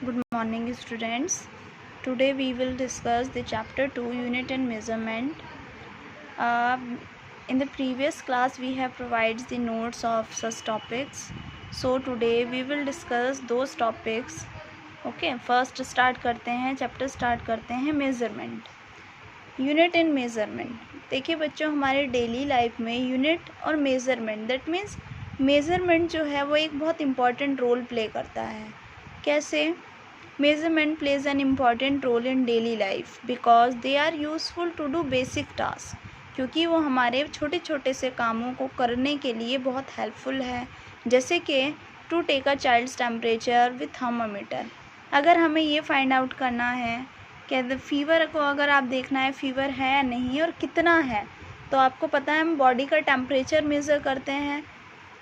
Good morning, students. Today we will discuss the chapter 2 unit and measurement. Uh, in the previous class we have provided the notes of such topics. So today we will discuss those topics. Okay, first start करते हैं chapter start करते हैं measurement. Unit and measurement. देखिए बच्चों, हमारे daily life में unit और measurement, that means measurement जो है वो एक बहुत इम्पॉर्टेंट रोल प्ले करता है. कैसे? Measurement plays an important role in daily life because they are useful to do basic tasks. क्योंकि वो हमारे छोटे छोटे से कामों को करने के लिए बहुत हेल्पफुल है. जैसे कि to take a child's temperature with thermometer. अगर हमें ये फाइंड आउट करना है कि फीवर को अगर आप देखना है फीवर है या नहीं और कितना है, तो आपको पता है हम बॉडी का टेम्परेचर मेज़र करते हैं.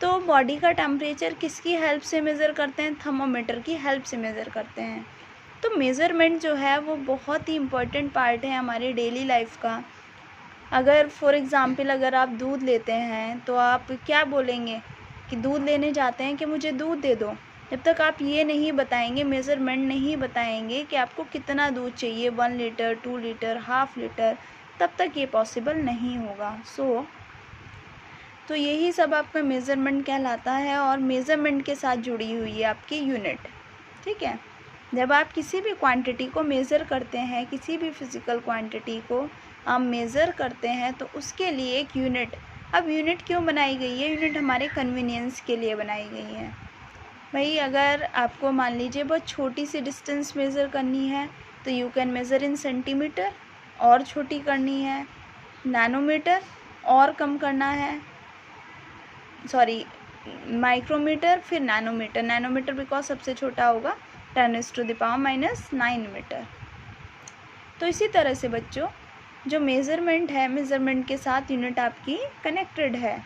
तो बॉडी का टेम्परेचर किसकी हेल्प से मेज़र करते हैं? थर्मामीटर की हेल्प से मेज़र करते हैं. तो मेज़रमेंट जो है वो बहुत ही इम्पोर्टेंट पार्ट है हमारी डेली लाइफ का. अगर फॉर एग्ज़ाम्पल अगर आप दूध लेते हैं तो आप क्या बोलेंगे कि दूध लेने जाते हैं कि मुझे दूध दे दो. जब तक आप ये नहीं बताएंगे, मेज़रमेंट नहीं बताएंगे कि आपको कितना दूध चाहिए, 1 लीटर, 2 लीटर, हाफ लीटर, तब तक ये पॉसिबल नहीं होगा. तो यही सब आपका मेज़रमेंट कहलाता है और मेज़रमेंट के साथ जुड़ी हुई है आपकी यूनिट. ठीक है. जब आप किसी भी क्वांटिटी को मेज़र करते हैं, किसी भी फिज़िकल क्वांटिटी को आप मेज़र करते हैं, तो उसके लिए एक यूनिट. अब यूनिट क्यों बनाई गई है? यूनिट हमारे कन्वीनियंस के लिए बनाई गई है. भाई अगर आपको मान लीजिए बहुत छोटी सी डिस्टेंस मेज़र करनी है तो you can measure in centimetre, और छोटी करनी है नैनोमीटर, और कम करना है माइक्रोमीटर, फिर नैनोमीटर बिकॉज सबसे छोटा होगा 10⁻⁹ मीटर. तो इसी तरह से बच्चों जो मेज़रमेंट है, मेज़रमेंट के साथ यूनिट आपकी कनेक्टेड है.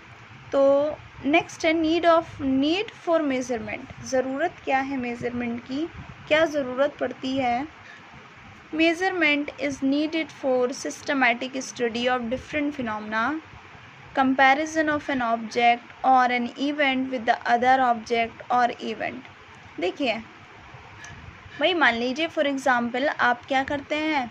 तो नेक्स्ट है नीड फॉर मेज़रमेंट. ज़रूरत क्या है मेज़रमेंट की, क्या ज़रूरत पड़ती है? Measurement is needed for systematic study of different phenomena, comparison of an object or an event with the other object or event. देखिए भाई, मान लीजिए फॉर एग्ज़ाम्पल आप क्या करते हैं,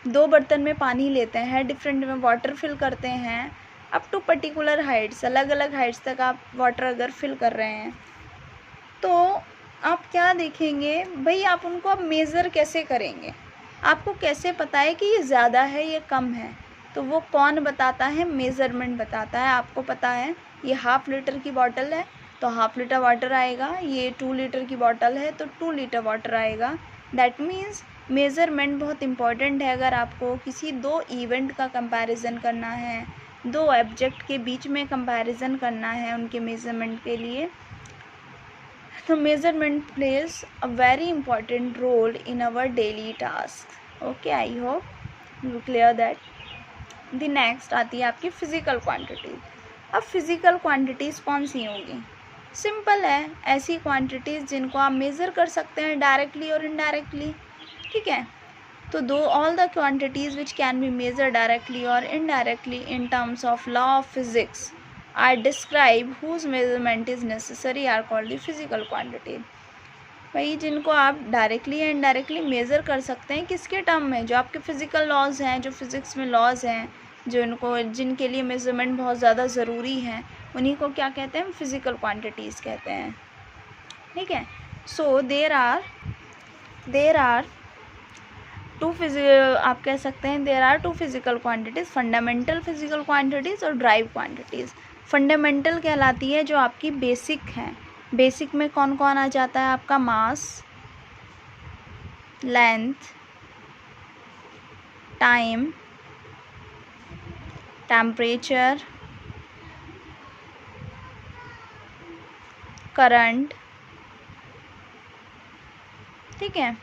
2 बर्तन में पानी लेते हैं, डिफरेंट में वाटर फिल करते हैं अप टू पर्टिकुलर हाइट्स, अलग अलग हाइट्स तक आप वाटर अगर फिल कर रहे हैं, तो आप क्या देखेंगे भाई, आप उनको अब मेज़र कैसे करेंगे? आपको कैसे पता है कि ये ज़्यादा है ये कम है? तो वो कौन बताता है? मेज़रमेंट बताता है. आपको पता है ये हाफ़ लीटर की बॉटल है तो हाफ़ लीटर वाटर आएगा, ये 2 लीटर की बॉटल है तो 2 लीटर वाटर आएगा. दैट मीन्स मेज़रमेंट बहुत इम्पॉर्टेंट है. अगर आपको किसी 2 इवेंट का कंपैरिजन करना है, 2 ऑब्जेक्ट के बीच में कंपैरिजन करना है उनके मेज़रमेंट के लिए, तो measurement plays a very important role in our daily task. Okay, I hope you clear that. The next आती है आपकी फ़िज़िकल क्वांटिटीज़. अब फिज़िकल क्वांटिटीज़ कौन सी होंगी? सिंपल है, ऐसी क्वांटिटीज़ जिनको आप मेज़र कर सकते हैं डायरेक्टली और इनडायरेक्टली. ठीक है. तो all the quantities which can be measure directly और indirectly in terms of law of physics are describe whose measurement is necessary are called the physical quantity. भाई जिनको आप डायरेक्टली या इनडायरेक्टली मेज़र कर सकते हैं, किसके टर्म में? जो आपके फ़िज़िकल लॉज हैं, जो फिज़िक्स में लॉज हैं, जिनके लिए मेज़रमेंट बहुत ज़्यादा ज़रूरी हैं, उन्हीं को क्या कहते हैं? फ़िज़िकल क्वांटिटीज़ कहते हैं. ठीक है. सो देयर आर आप कह सकते हैं there are 2 physical quantities, fundamental physical quantities और ड्राइव क्वांटिटीज़. फंडामेंटल कहलाती है जो आपकी बेसिक हैं. बेसिक में कौन कौन आ जाता है? आपका mass, length, time, temperature, current. ठीक है.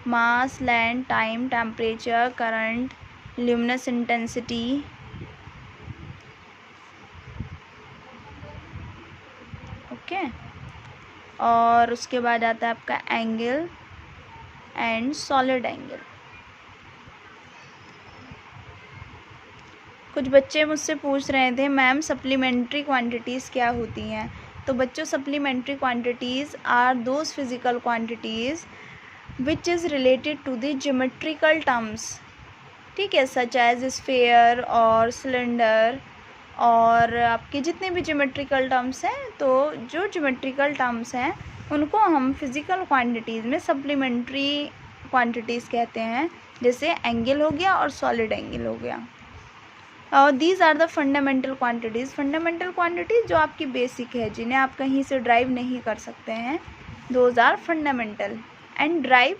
Mass, length, time, temperature, current, luminous intensity. Okay. और उसके बाद आता है आपका एंगल एंड सॉलिड एंगल. कुछ बच्चे मुझसे पूछ रहे थे मैम सप्लीमेंट्री क्वांटिटीज़ क्या होती हैं? तो बच्चों, supplementary quantities are those physical quantities which is related to the geometrical terms, ठीक है, सच एज स्फेयर और सिलेंडर और आपके जितने भी ज्योमेट्रिकल टर्म्स हैं, तो जो ज्योमेट्रिकल टर्म्स हैं उनको हम फिज़िकल क्वांटिटीज़ में सप्लीमेंट्री क्वांटिटीज़ कहते हैं, जैसे एंगल हो गया और सॉलिड एंगल हो गया। और these are the fundamental quantities, fundamental quantities जो आपकी बेसिक है, जिन्हें आप कहीं से ड्राइव नहीं कर सकते हैं, those are fundamental. And derived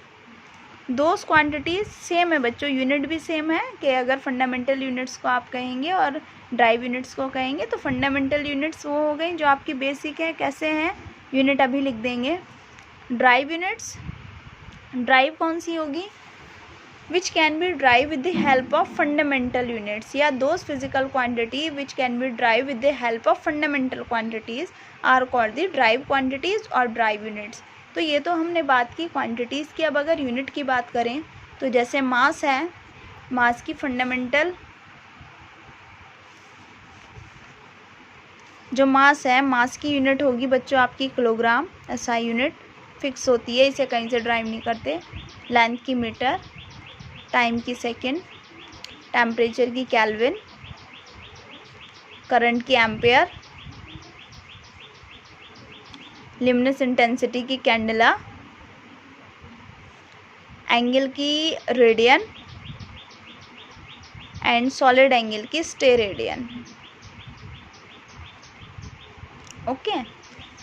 those quantities same है बच्चों, यूनिट भी सेम है कि अगर फंडामेंटल यूनिट्स को आप कहेंगे और ड्राइव यूनिट्स को कहेंगे, तो फंडामेंटल यूनिट्स वो हो गई जो आपकी बेसिक है। कैसे हैं यूनिट अभी लिख देंगे। ड्राइव यूनिट्स, ड्राइव कौन सी होगी, which can be derived with the help of fundamental units, या those physical quantity which can be derived with the help of fundamental quantities are called the drive quantities or drive units। तो ये तो हमने बात की quantities की। अब अगर यूनिट की बात करें तो जैसे मास है, मास की फंडामेंटल जो मास है, मास की यूनिट होगी बच्चों आपकी किलोग्राम, ऐसा यूनिट फिक्स होती है, इसे कहीं से ड्राइव नहीं करते। लेंथ की मीटर, टाइम की सेकेंड, टेम्परेचर की केल्विन, करंट की एम्पेयर, लिमिनस इंटेंसिटी की कैंडेला, एंगल की रेडियन एंड सॉलिड एंगल की स्टेरेडियन। ओके,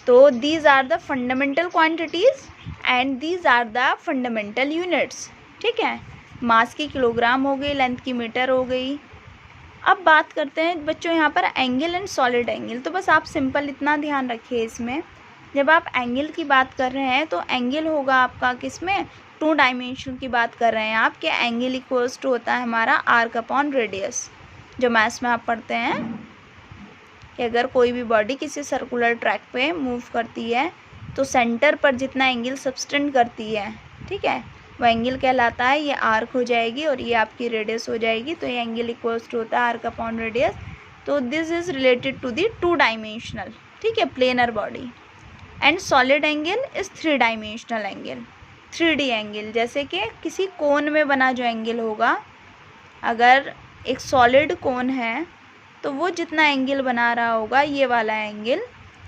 तो these are the fundamental quantities and these are the fundamental units, ठीक है। मास की किलोग्राम हो गई, लेंथ की मीटर हो गई। अब बात करते हैं बच्चों यहाँ पर एंगल एंड सॉलिड एंगल। तो बस आप सिंपल इतना ध्यान रखिए इसमें, जब आप एंगल की बात कर रहे हैं तो एंगल होगा आपका किस में, 2 डायमेंशन की बात कर रहे हैं आप, कि एंगल इक्वल्स टू होता है हमारा आर्क अपॉन रेडियस। जो मैथ्स में आप पढ़ते हैं कि अगर कोई भी बॉडी किसी सर्कुलर ट्रैक पे मूव करती है तो सेंटर पर जितना एंगल सब्सटेंड करती है, ठीक है, वो एंगल कहलाता है, ये आर्क हो जाएगी और ये आपकी रेडियस हो जाएगी। तो ये एंगल इक्वल्स टू होता है आर्क अपॉन रेडियस। तो this is related to the 2 dimensional, ठीक है, planar body. And solid angle is 3 dimensional angle, 3D angle, जैसे कि किसी कोन में बना जो एंगल होगा, अगर एक सॉलिड कोन है तो वो जितना एंगल बना रहा होगा, ये वाला एंगल,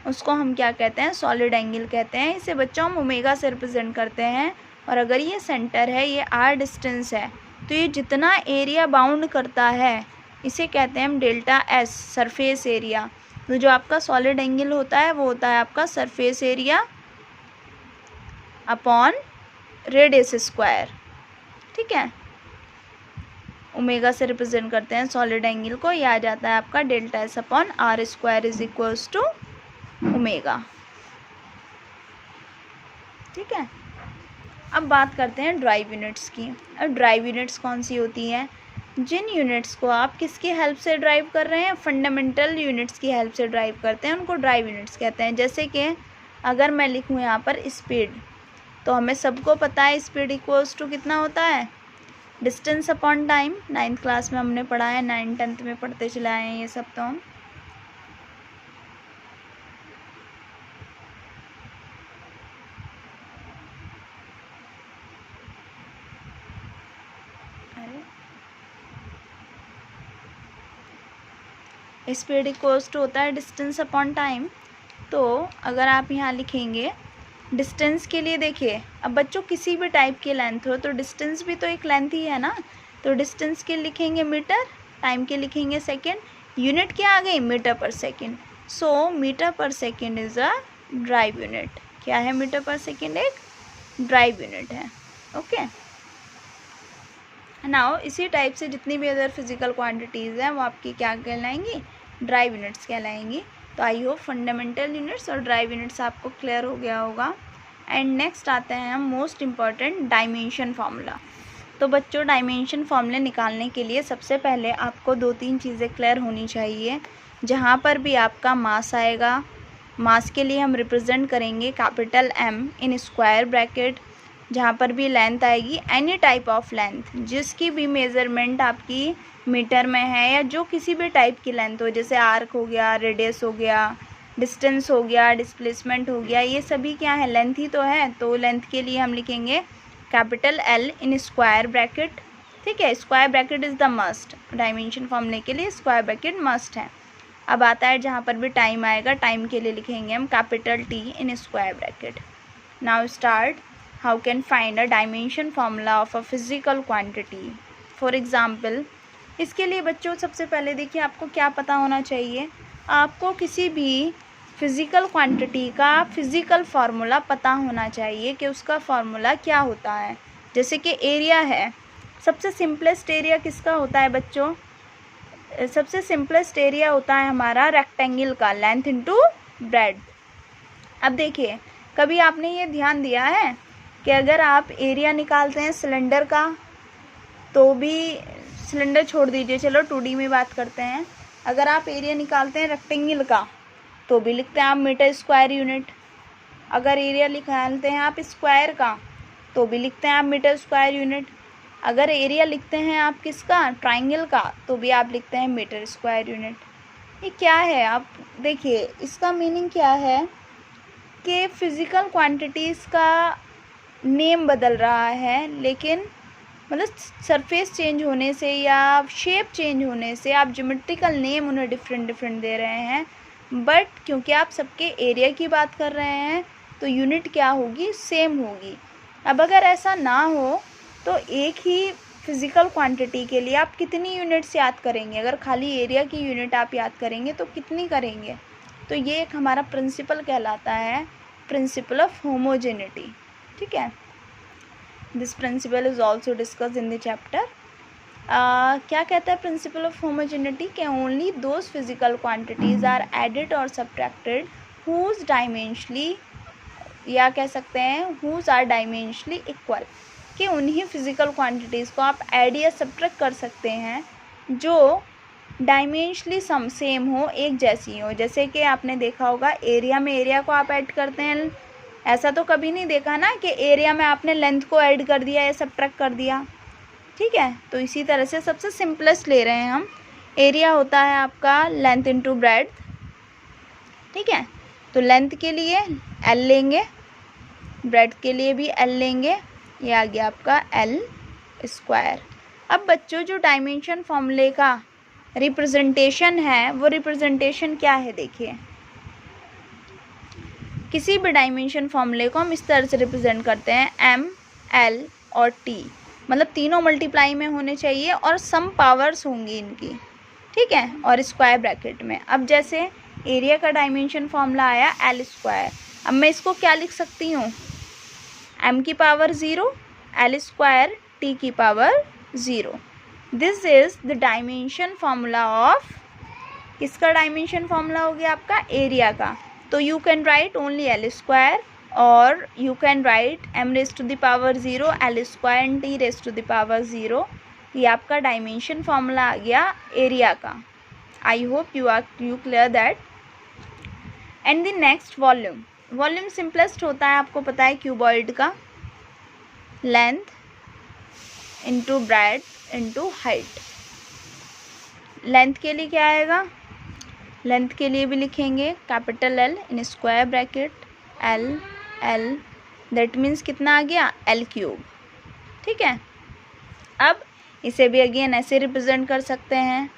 उसको हम क्या कहते हैं, सॉलिड एंगल कहते हैं। इसे बच्चों हम ओमेगा से रिप्रेजेंट करते हैं। और अगर ये सेंटर है, ये r डिस्टेंस है, तो ये जितना एरिया बाउंड करता है इसे कहते हैं हम डेल्टा S, सरफेस एरिया। तो जो आपका सॉलिड एंगल होता है वो होता है आपका surface area upon radius square, ठीक है। ओमेगा से रिप्रेजेंट करते हैं सॉलिड एंगल को, यह आ जाता है आपका delta S upon r square is equals to omega, ठीक है। अब बात करते हैं ड्राइव यूनिट्स की। अब ड्राइव यूनिट्स कौन सी होती हैं, जिन यूनिट्स को आप किसकी हेल्प से ड्राइव कर रहे हैं, फंडामेंटल यूनिट्स की हेल्प से ड्राइव करते हैं, उनको ड्राइव यूनिट्स कहते हैं। जैसे कि अगर मैं लिखूँ यहाँ पर स्पीड, तो हमें सबको पता है स्पीड इक्वल्स टू कितना होता है, distance upon time. 9th class में हमने पढ़ा है, 9th 10th में पढ़ते चले आए हैं ये सब। तो हम स्पीड इक्वल्स टू होता है डिस्टेंस अपॉन टाइम। तो अगर आप यहाँ लिखेंगे डिस्टेंस के लिए, देखिए अब बच्चों किसी भी टाइप की लेंथ हो तो डिस्टेंस भी तो एक लेंथ ही है ना। तो डिस्टेंस के लिखेंगे मीटर, टाइम के लिखेंगे सेकेंड, यूनिट क्या आ गई, मीटर पर सेकेंड। सो मीटर पर second is a drive unit. क्या है मीटर पर सेकेंड, एक ड्राइव यूनिट है। ओके, नाउ इसी टाइप से जितनी भी अदर फिजिकल क्वांटिटीज़ हैं वो आपकी क्या कहलाएंगी, ड्राइव यूनिट्स कहलाएंगी। तो आई होप फंडामेंटल यूनिट्स और ड्राइव यूनिट्स आपको क्लियर हो गया होगा। एंड नेक्स्ट आते हैं हम मोस्ट इम्पॉर्टेंट डायमेंशन फार्मूला। तो बच्चों डायमेंशन फार्मूले निकालने के लिए सबसे पहले आपको 2-3 चीज़ें क्लियर होनी चाहिए। जहाँ पर भी आपका मास आएगा, मास के लिए हम रिप्रेजेंट करेंगे capital M in square bracket. जहाँ पर भी लेंथ आएगी, एनी टाइप ऑफ लेंथ, जिसकी भी मेज़रमेंट आपकी मीटर में है या जो किसी भी टाइप की लेंथ हो, जैसे आर्क हो गया, रेडियस हो गया, डिस्टेंस हो गया, डिस्प्लेसमेंट हो गया, ये सभी क्या है, लेंथ ही तो है। तो लेंथ के लिए हम लिखेंगे capital L in square bracket, ठीक है, square bracket is the must, dimension फॉर्मूले के लिए स्क्वायर ब्रैकेट मस्ट है। अब आता है जहाँ पर भी टाइम आएगा, टाइम के लिए लिखेंगे हम capital T in square bracket. Now start, how can find a dimension formula of a physical quantity. For example, इसके लिए बच्चों सबसे पहले देखिए आपको क्या पता होना चाहिए, आपको किसी भी फिज़िकल क्वांटिटी का फिज़िकल फार्मूला पता होना चाहिए कि उसका फार्मूला क्या होता है। जैसे कि एरिया है, सबसे सिंपलेस्ट एरिया किसका होता है बच्चों, सबसे सिंपलेस्ट एरिया होता है हमारा रेक्टेंगल का, लेंथ इनटू ब्रेड। अब देखिए, कभी आपने ये ध्यान दिया है कि अगर आप एरिया निकालते हैं सिलेंडर का, तो भी सिलेंडर छोड़ दीजिए, चलो 2D में बात करते हैं, अगर आप एरिया निकालते हैं रेक्टेंगल का तो भी लिखते हैं आप मीटर स्क्वायर यूनिट, अगर एरिया निकालते हैं आप स्क्वायर का तो भी लिखते हैं आप मीटर स्क्वायर यूनिट, अगर एरिया लिखते हैं आप किसका, ट्राइंगल का, तो भी आप लिखते हैं मीटर स्क्वायर यूनिट। ये क्या है, आप देखिए इसका मीनिंग क्या है कि फिज़िकल क्वांटिटीज़ का नेम बदल रहा है, लेकिन मतलब सरफेस चेंज होने से या शेप चेंज होने से आप ज्योमेट्रिकल नेम उन्हें डिफरेंट डिफरेंट दे रहे हैं, बट क्योंकि आप सबके एरिया की बात कर रहे हैं तो यूनिट क्या होगी, सेम होगी। अब अगर ऐसा ना हो तो एक ही फिज़िकल क्वांटिटी के लिए आप कितनी यूनिट्स याद करेंगे, अगर खाली एरिया की यूनिट आप याद करेंगे तो कितनी करेंगे। तो ये एक हमारा प्रिंसिपल कहलाता है, प्रिंसिपल ऑफ होमोजेनिटी, ठीक है। This principle is also discussed in the chapter. क्या कहता है प्रिंसिपल ऑफ होमोजेनिटी, के only those physical quantities are added और सब्ट्रैक्टेड हुज डायमेंशनली, या कह सकते हैं हुज आर डायमेंशनली इक्वल, कि उन्हीं फिजिकल क्वांटिटीज़ को आप ऐड या सब्ट्रैक्ट कर सकते हैं जो डायमेंशनली सेम हो, एक जैसी हो। जैसे कि आपने देखा होगा एरिया में एरिया को आप ऐड करते हैं, ऐसा तो कभी नहीं देखा ना कि एरिया में आपने लेंथ को ऐड कर दिया या सब्ट्रैक्ट कर दिया, ठीक है। तो इसी तरह से सबसे सिंपलेस्ट ले रहे हैं हम, एरिया होता है आपका लेंथ इनटू ब्रेड्थ, ठीक है। तो लेंथ के लिए L लेंगे, ब्रेड्थ के लिए भी L लेंगे, ये आ गया आपका L स्क्वायर। अब बच्चों जो डायमेंशन फॉर्मूले का रिप्रेजेंटेशन है वो रिप्रेजेंटेशन क्या है, देखिए किसी भी डायमेंशन फॉर्मूले को हम इस तरह से रिप्रेजेंट करते हैं, M, L और T, मतलब तीनों मल्टीप्लाई में होने चाहिए और सम पावर्स होंगी इनकी, ठीक है, और स्क्वायर ब्रैकेट में। अब जैसे एरिया का डायमेंशन फॉर्मूला आया L स्क्वायर, अब मैं इसको क्या लिख सकती हूँ, M की पावर 0, L स्क्वायर T की power 0। This is the dimension formula of, किसका डायमेंशन फार्मूला हो गया आपका, एरिया का। तो you can write only L square, और you can write M raise to the power 0, L square and T raise to the power 0। ये आपका dimension formula आ गया एरिया का। आई hope you clear that. And the next volume, volume simplest होता है, आपको पता है क्यूबॉइड का, length into breadth into height. Length के लिए क्या आएगा, लेंथ के लिए भी लिखेंगे capital L in square bracket L, that means कितना आ गया, L क्यूब, ठीक है। अब इसे भी अगेन ऐसे रिप्रेजेंट कर सकते हैं,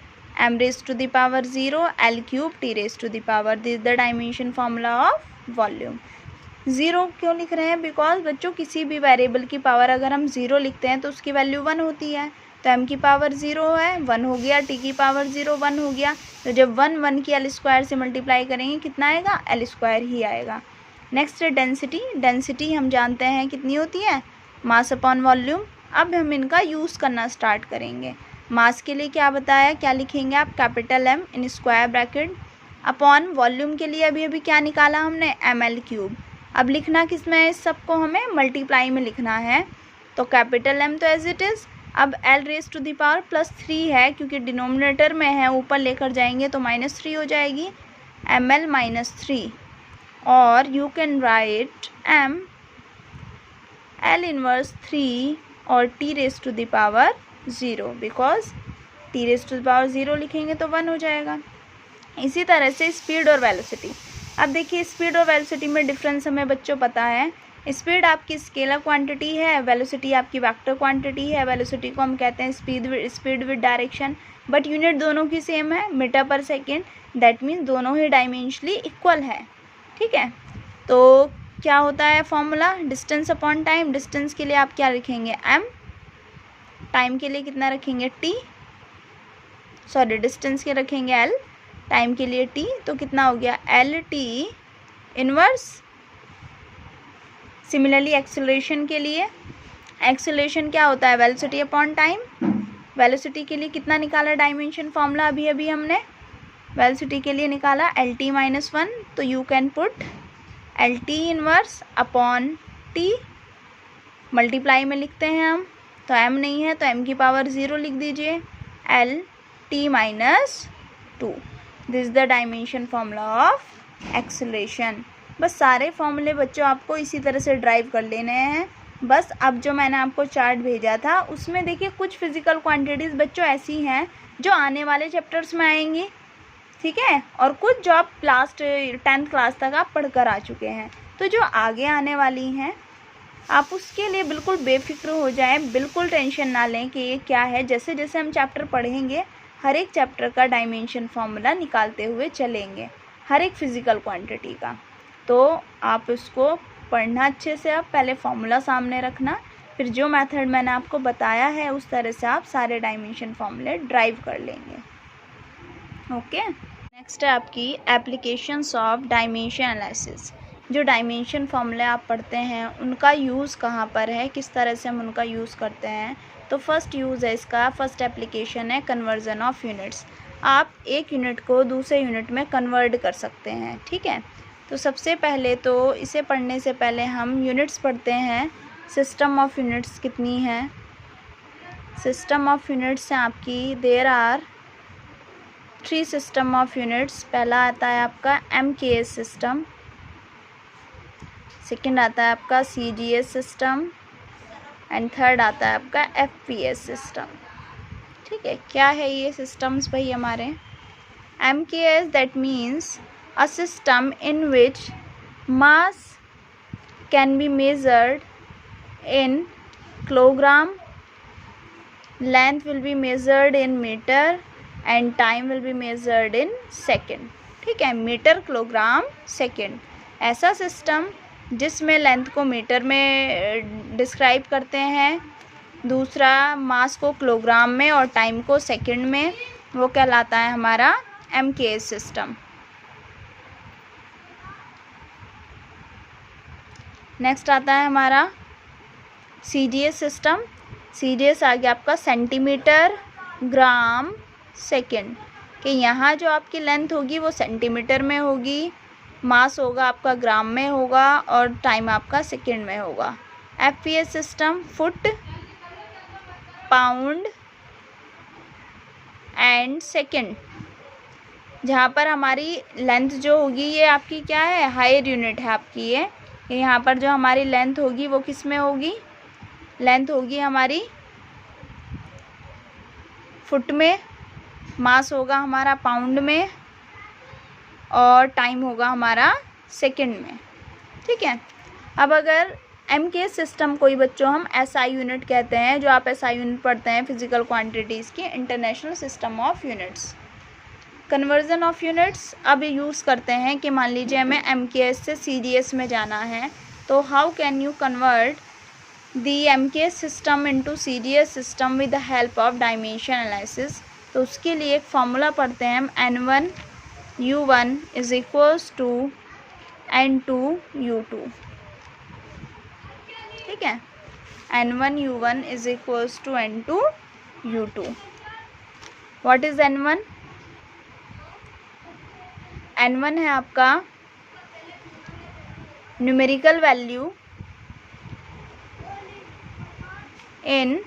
M raise to the power 0, L cube T raise to the power, this the dimension formula of volume. 0 क्यों लिख रहे हैं, बिकॉज बच्चों किसी भी वेरिएबल की पावर अगर हम 0 लिखते हैं तो उसकी वैल्यू 1 होती है, तो M की पावर 0 है, 1 हो गया, T की पावर 0, 1 हो गया। तो जब 1 की L स्क्वायर से मल्टीप्लाई करेंगे कितना आएगा, L स्क्वायर ही आएगा। नेक्स्ट है डेंसिटी, डेंसिटी हम जानते हैं कितनी होती है, मास अपॉन वॉल्यूम। अब हम इनका यूज़ करना स्टार्ट करेंगे। मास के लिए क्या बताया, क्या लिखेंगे आप, capital M in square bracket upon volume के लिए अभी क्या निकाला हमने, ml क्यूब। अब लिखना किस में है, इस सबको हमें मल्टीप्लाई में लिखना है, तो कैपिटल M तो एज इट इज़, अब L raise to the power +3 है क्योंकि डिनोमिनेटर में है, ऊपर लेकर जाएंगे तो -3 हो जाएगी, ml -3, और you can write M L inverse 3 और T raise to the power 0, because T raise to the power 0 लिखेंगे तो 1 हो जाएगा। इसी तरह से स्पीड और वेलोसिटी, अब देखिए स्पीड और वेलोसिटी में डिफरेंस हमें बच्चों पता है स्पीड आपकी स्केलर क्वांटिटी है, वेलोसिटी आपकी वेक्टर क्वांटिटी है। वेलोसिटी को हम कहते हैं speed with direction, but unit दोनों की सेम है, मीटर पर सेकेंड। दैट मीन्स दोनों ही डायमेंशनली इक्वल है, ठीक है। तो क्या होता है formula, distance upon time. Distance के लिए आप क्या रखेंगे, m, टाइम के लिए कितना रखेंगे, t, सॉरी डिस्टेंस के रखेंगे l, टाइम के लिए t, तो कितना हो गया LT इनवर्स। सिमिलरली एक्सेलरेशन के लिए, एक्सेलरेशन क्या होता है, वेलोसिटी अपॉन टाइम। वेलोसिटी के लिए कितना निकाला डायमेंशन फॉर्मूला अभी अभी हमने, वेलोसिटी के लिए निकाला LT-1, तो you can put LT inverse upon t, multiply में लिखते हैं हम, तो m नहीं है तो m की पावर 0 लिख दीजिए, LT-2। This the dimension formula of acceleration. बस सारे फॉर्मूले बच्चों आपको इसी तरह से ड्राइव कर लेने हैं। बस अब जो मैंने आपको चार्ट भेजा था उसमें देखिए कुछ फिजिकल क्वांटिटीज़ बच्चों ऐसी हैं जो आने वाले चैप्टर्स में आएंगी, ठीक है, और कुछ जो आप लास्ट 10th क्लास तक आप पढ़कर आ चुके हैं। तो जो आगे आने वाली हैं आप उसके लिए बिल्कुल बेफिक्र हो जाएं, बिल्कुल टेंशन ना लें कि ये क्या है। जैसे जैसे हम चैप्टर पढ़ेंगे हर एक चैप्टर का डायमेंशन फॉर्मूला निकालते हुए चलेंगे, हर एक फिजिकल क्वांटिटी का। तो आप उसको पढ़ना अच्छे से, आप पहले फॉर्मूला सामने रखना, फिर जो मेथड मैंने आपको बताया है उस तरह से आप सारे डायमेंशन फॉर्मूले ड्राइव कर लेंगे। ओके, नेक्स्ट है आपकी एप्लीकेशंस ऑफ डायमेंशन एनालिसिस। जो डायमेंशन फॉर्मूले आप पढ़ते हैं उनका यूज़ कहाँ पर है, किस तरह से हम उनका यूज़ करते हैं। तो फर्स्ट यूज़ है इसका, फर्स्ट एप्लीकेशन है कन्वर्जन ऑफ यूनिट्स। आप एक यूनिट को दूसरे यूनिट में कन्वर्ट कर सकते हैं, ठीक है। तो सबसे पहले तो इसे पढ़ने से पहले हम यूनिट्स पढ़ते हैं। सिस्टम ऑफ यूनिट्स कितनी है, सिस्टम ऑफ यूनिट्स हैं आपकी, there are 3 system of units. पहला आता है आपका MKS सिस्टम, सेकंड आता है आपका CGS सिस्टम, एंड थर्ड आता है आपका FPS सिस्टम, ठीक है। क्या है ये सिस्टम्स भाई हमारे, MKS that means a system in which mass can be measured in kilogram, length will be measured in meter and time will be measured in second, ठीक है, मीटर, किलोग्राम, सेकंड। ऐसा सिस्टम जिसमें length को metre में describe करते हैं, दूसरा मास को किलोग्राम में और टाइम को सेकंड में, वो कहलाता है हमारा MKS सिस्टम। नेक्स्ट आता है हमारा CGS सिस्टम। CGS आ गया आपका सेंटीमीटर, ग्राम, सेकंड, कि यहाँ जो आपकी लेंथ होगी वो सेंटीमीटर में होगी, मास होगा आपका ग्राम में होगा और टाइम आपका सेकंड में होगा। FPS system foot, pound and second, जहाँ पर हमारी लेंथ जो होगी ये आपकी क्या है, हायर यूनिट है आपकी ये। यहाँ पर जो हमारी लेंथ होगी वो किस में होगी, लेंथ होगी हमारी फुट में, मास होगा हमारा पाउंड में और टाइम होगा हमारा सेकंड में, ठीक है। अब अगर MKS सिस्टम कोई बच्चों हम SI यूनिट कहते हैं, जो आप SI यूनिट पढ़ते हैं फिजिकल क्वांटिटीज़ की, international system of units. Conversion of units अब यूज़ करते हैं कि मान लीजिए हमें MKS से CGS में जाना है, तो how can you convert the MKS system into CGS system with the help of dimension analysis. तो उसके लिए एक फार्मूला पढ़ते हैं हम, N1 U1 is equals to N2 U2, ठीक है। N1 U1 is equals to N2 U2। What is N1? N1 है आपका numerical value in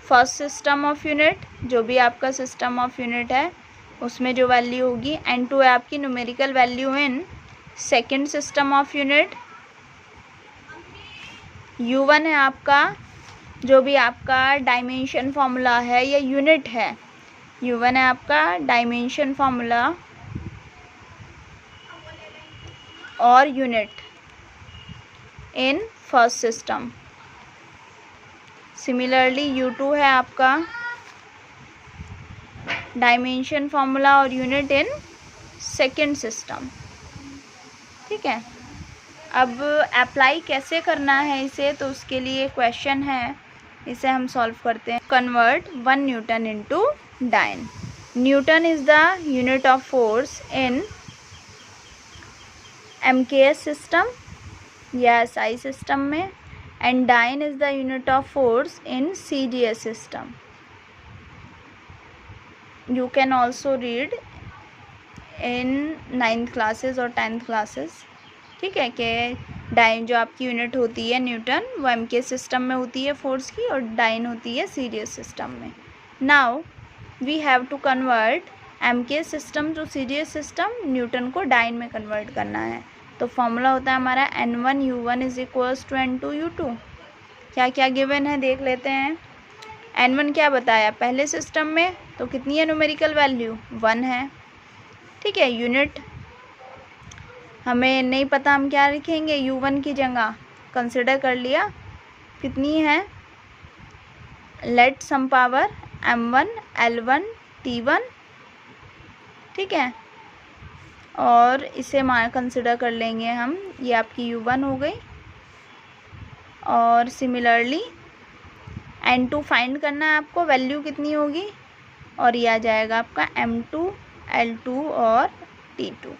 first system of unit, जो भी आपका सिस्टम ऑफ यूनिट है उसमें जो वैल्यू होगी। N2 है आपकी numerical value in second system of unit. U1 है आपका जो भी आपका डायमेंशन फार्मूला है या यूनिट है, U1 है आपका डायमेंशन फार्मूला और unit in first system. Similarly U2 है आपका डायमेंशन फॉर्मूला और यूनिट इन सेकेंड सिस्टम। ठीक है, अब अप्लाई कैसे करना है इसे, तो उसके लिए क्वेश्चन है, इसे हम सॉल्व करते हैं। Convert 1 newton into dyne. Newton is the unit of force in MKS system या SI सिस्टम में, and dyne is the unit of force in CGS system. You can also read in 9th classes और 10th classes. ठीक है, कि dine जो आपकी unit होती है न्यूटन, वो MKS सिस्टम में होती है फोर्स की, और डाइन होती है CGS सिस्टम में। Now we have to convert MKS system to CGS system, newton को डाइन में कन्वर्ट करना है। तो फॉर्मूला होता है हमारा N1U1 is equals to N2U2। क्या क्या गिवन है देख लेते हैं। N1 क्या बताया पहले सिस्टम में, तो कितनी है न्यूमेरिकल वैल्यू 1 है। ठीक है, यूनिट हमें नहीं पता, हम क्या लिखेंगे, U1 की जगह कंसिडर कर लिया, कितनी है, let some power M1 L1 T1। ठीक है, और इसे कंसिडर कर लेंगे हम, ये आपकी U1 हो गई। और सिमिलरली N2 फाइंड करना है आपको, वैल्यू कितनी होगी, और ये आ जाएगा आपका M2 L2 और T2।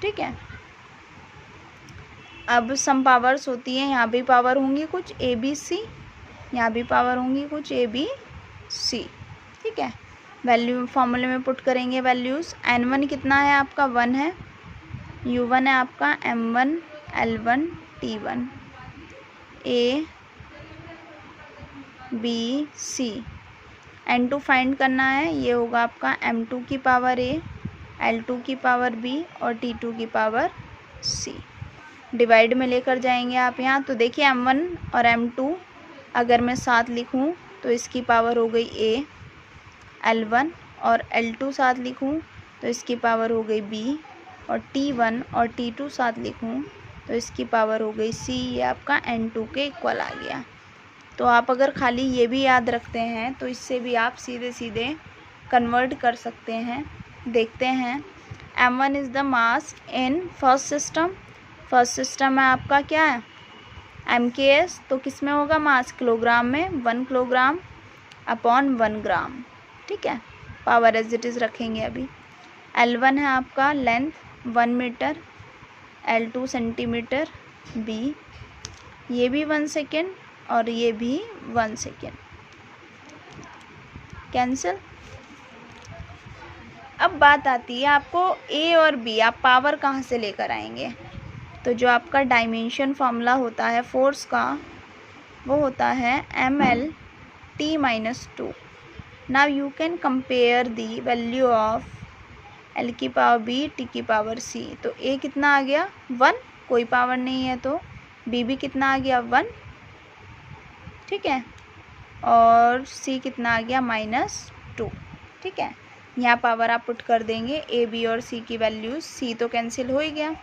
ठीक है, अब सम पावर्स होती हैं, यहाँ भी पावर होंगी कुछ ABC, यहाँ भी पावर होंगी कुछ ABC। ठीक है, वैल्यू फॉर्मूले में पुट करेंगे वैल्यूज़। N1 कितना है आपका 1 है, U1 है आपका M1 L1 T1 A B C। N2 find करना है, ये होगा आपका M2 की पावर A, L2 की पावर B और T2 की पावर C। डिवाइड में लेकर जाएंगे आप यहाँ, तो देखिए M1 और M2 अगर मैं साथ लिखूँ तो इसकी पावर हो गई A, L1 और L2 साथ लिखूँ तो इसकी पावर हो गई B, और T1 और T2 साथ लिखूँ तो इसकी पावर हो गई C। ये आपका N2 के इक्वल आ गया। तो आप अगर खाली ये भी याद रखते हैं तो इससे भी आप सीधे सीधे कन्वर्ट कर सकते हैं। देखते हैं, M1 is the mass in first system. First system में आपका क्या है MKS, तो किस में होगा मास, किलोग्राम में, 1 किलोग्राम अपॉन 1 ग्राम। ठीक है, पावर एज इट इज़ रखेंगे अभी। L1 है आपका length 1 metre, L2 centimetre, B ये भी 1 सेकेंड और ये भी 1 सेकेंड, कैंसिल। अब बात आती है आपको A और B, आप पावर कहाँ से लेकर आएंगे। तो जो आपका डायमेंशन फॉर्मूला होता है फोर्स का, वो होता है MLT-2। Now you can compare the value of L की पावर B T की पावर C। तो A कितना आ गया 1, कोई पावर नहीं है, तो B भी कितना आ गया 1। ठीक है, और C कितना आ गया -2। ठीक है, यहाँ पावर आप पुट कर देंगे A B और C की वैल्यूज़। C तो कैंसिल हो ही गया,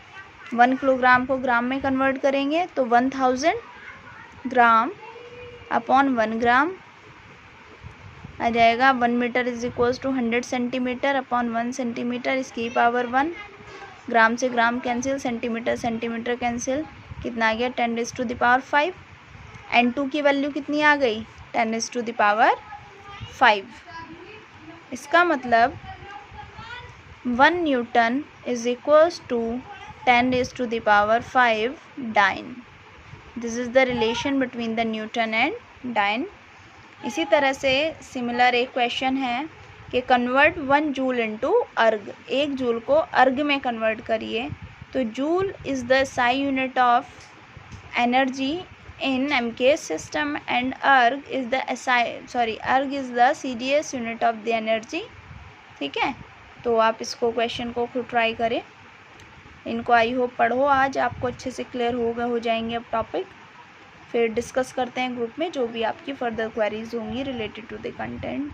1 किलोग्राम को ग्राम में कन्वर्ट करेंगे तो 1000 ग्राम अपॉन 1 ग्राम आ जाएगा। 1 metre is equals to 100 centimetre upon 1 centimetre, इसकी पावर 1। ग्राम से gram cancel, centimetre centimetre cancel, कितना आ गया 10⁵ N2 की वैल्यू कितनी आ गई 10⁵. इसका मतलब 1 newton is equals to 10⁵ dyne. This is the relation between the newton and dyne. इसी तरह से सिमिलर एक क्वेश्चन है कि कन्वर्ट 1 जूल इनटू अर्ग। 1 जूल को अर्ग में कन्वर्ट करिए। तो joule is the SI unit of energy in MKS system and अर्ग इज़ द अर्ग is the CGS unit of the energy. ठीक है, तो आप इसको क्वेश्चन को खुद ट्राई करें। इनको आई होप पढ़ो, आज आपको अच्छे से क्लियर हो जाएंगे अब टॉपिक। फिर डिस्कस करते हैं ग्रुप में जो भी आपकी फर्दर क्वेरीज होंगी रिलेटेड टू द कंटेंट।